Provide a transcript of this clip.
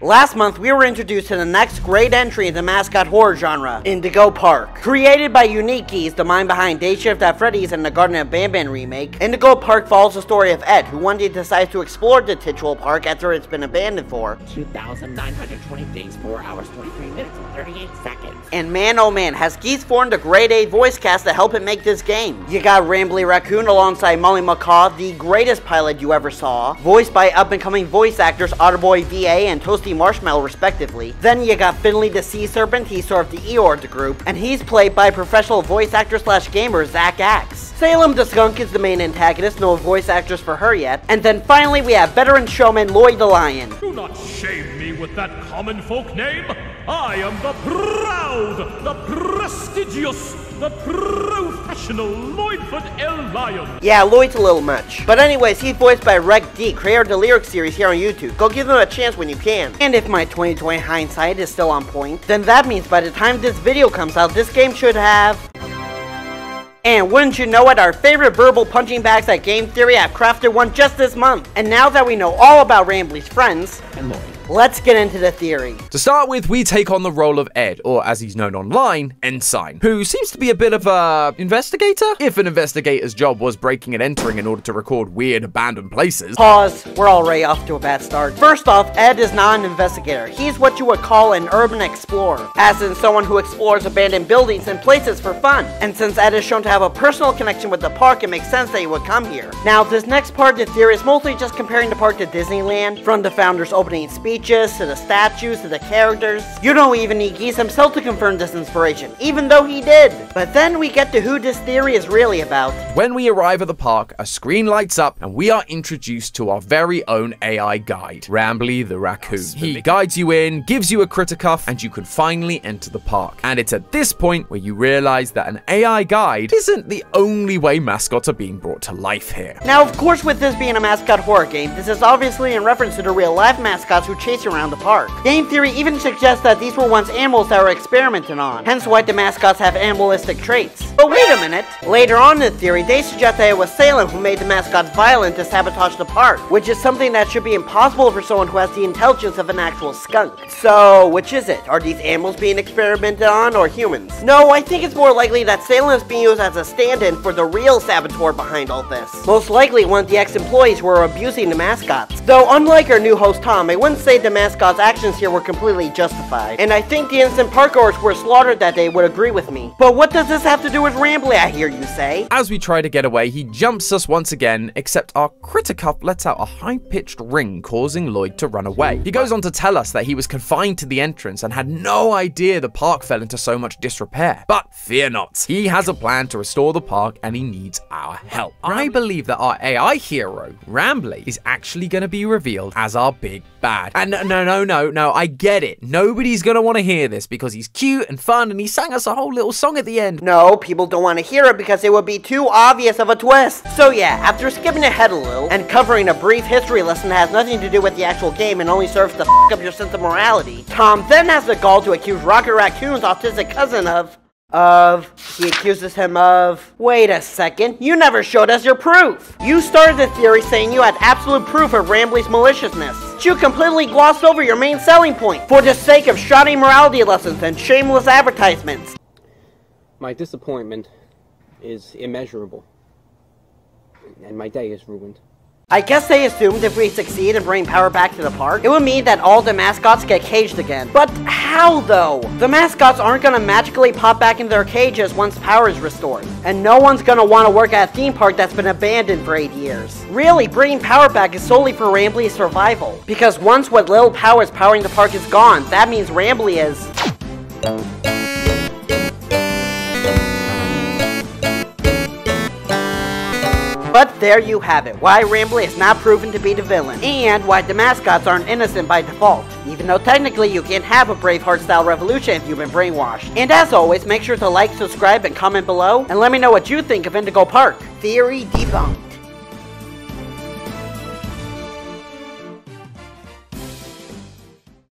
Last month, we were introduced to the next great entry in the mascot horror genre, Indigo Park. Created by Unique Keys, the mind behind Day Shift at Freddy's and the Garden of Banban remake, Indigo Park follows the story of Ed, who one day decides to explore the titular park after it's been abandoned for 2,920 days, 4 hours, 23 minutes, and 38 seconds. And man oh man, has Geese formed a grade A voice cast to help him make this game. You got Rambly Raccoon alongside Molly McCaw, the greatest pilot you ever saw, voiced by up-and-coming voice actors Otterboy VA and Toasty Marshmallow respectively. Then you got Finley the Sea Serpent, he's sort of the Eeyore of the group, and he's played by professional voice actor slash gamer Zach Axe. Salem the Skunk is the main antagonist, no voice actors for her yet. And then finally we have veteran showman Lloyd the Lion. Do not shame me with that common folk name. I am the proud, the prestigious, the professional Lloydford L. Lion. Yeah, Lloyd's a little much. But anyways, he's voiced by Rec D, creator of the Lyric series here on YouTube. Go give them a chance when you can. And if my 2020 hindsight is still on point, then that means by the time this video comes out, this game should have... And wouldn't you know it, our favorite verbal punching bags at Game Theory have crafted one just this month. And now that we know all about Rambly's friends, And Lloyd. let's get into the theory. To start with, we take on the role of Ed, or as he's known online, Ensign, who seems to be a bit of a investigator? If an investigator's job was breaking and entering in order to record weird abandoned places. Pause, we're already off to a bad start. First off, Ed is not an investigator. He's what you would call an urban explorer, as in someone who explores abandoned buildings and places for fun. And since Ed is shown to have a personal connection with the park, it makes sense that he would come here. Now, this next part of the theory is mostly just comparing the park to Disneyland, from the founder's opening speeches, to the statues, to the characters. You don't even need Geese himself to confirm this inspiration, even though he did. But then we get to who this theory is really about. When we arrive at the park, a screen lights up and we are introduced to our very own AI guide, Rambly the Raccoon. He guides you in, gives you a critter cuff, and you can finally enter the park. And it's at this point where you realize that an AI guide isn't the only way mascots are being brought to life here. Now, of course, with this being a mascot horror game, this is obviously in reference to the real life mascots who chase around the park. Game Theory even suggests that these were once animals that were experimented on, hence why the mascots have animalistic traits. But wait a minute, later on in the theory, they suggest that it was Salem who made the mascots violent to sabotage the park, which is something that should be impossible for someone who has the intelligence of an actual skunk. So, which is it? Are these animals being experimented on, or humans? No, I think it's more likely that Salem is being used as a stand-in for the real saboteur behind all this. Most likely one of the ex-employees who were abusing the mascots. Though unlike our new host Tom, I wouldn't say the mascot's actions here were completely justified. And I think the innocent parkgoers who were slaughtered that day would agree with me. But what does this have to do with Rambly, I hear you say? As we try to get away, he jumps us once again, except our critter cuff lets out a high-pitched ring, causing Lloyd to run away. He goes on to tell us that he was confined to the entrance and had no idea the park fell into so much disrepair. But fear not, he has a plan to restore the park and he needs our help. I believe that our AI hero, Rambly, is actually going to be revealed as our big bad. And no, I get it. Nobody's going to want to hear this because he's cute and fun and he sang us a whole little song at the end. No, people don't want to hear it because it would be too obvious of a twist. So yeah, after skipping ahead a little and covering a brief history lesson that has nothing to do with the actual game and only serves to f up your sense of morality, Tom then has the gall to accuse Rocket Raccoon's autistic cousin he accuses him of... Wait a second, you never showed us your proof! You started the theory saying you had absolute proof of Rambly's maliciousness. But you completely glossed over your main selling point for the sake of shoddy morality lessons and shameless advertisements. My disappointment is immeasurable, and my day is ruined. I guess they assumed if we succeed in bringing power back to the park, it would mean that all the mascots get caged again. But how though? The mascots aren't gonna magically pop back into their cages once power is restored. And no one's gonna want to work at a theme park that's been abandoned for 8 years. Really, bringing power back is solely for Rambly's survival. Because once what little power is powering the park is gone, that means Rambly is... But there you have it, why Rambly is not proven to be the villain, and why the mascots aren't innocent by default, even though technically you can't have a Braveheart-style revolution if you've been brainwashed. And as always, make sure to like, subscribe, and comment below, and let me know what you think of Indigo Park. Theory debunked.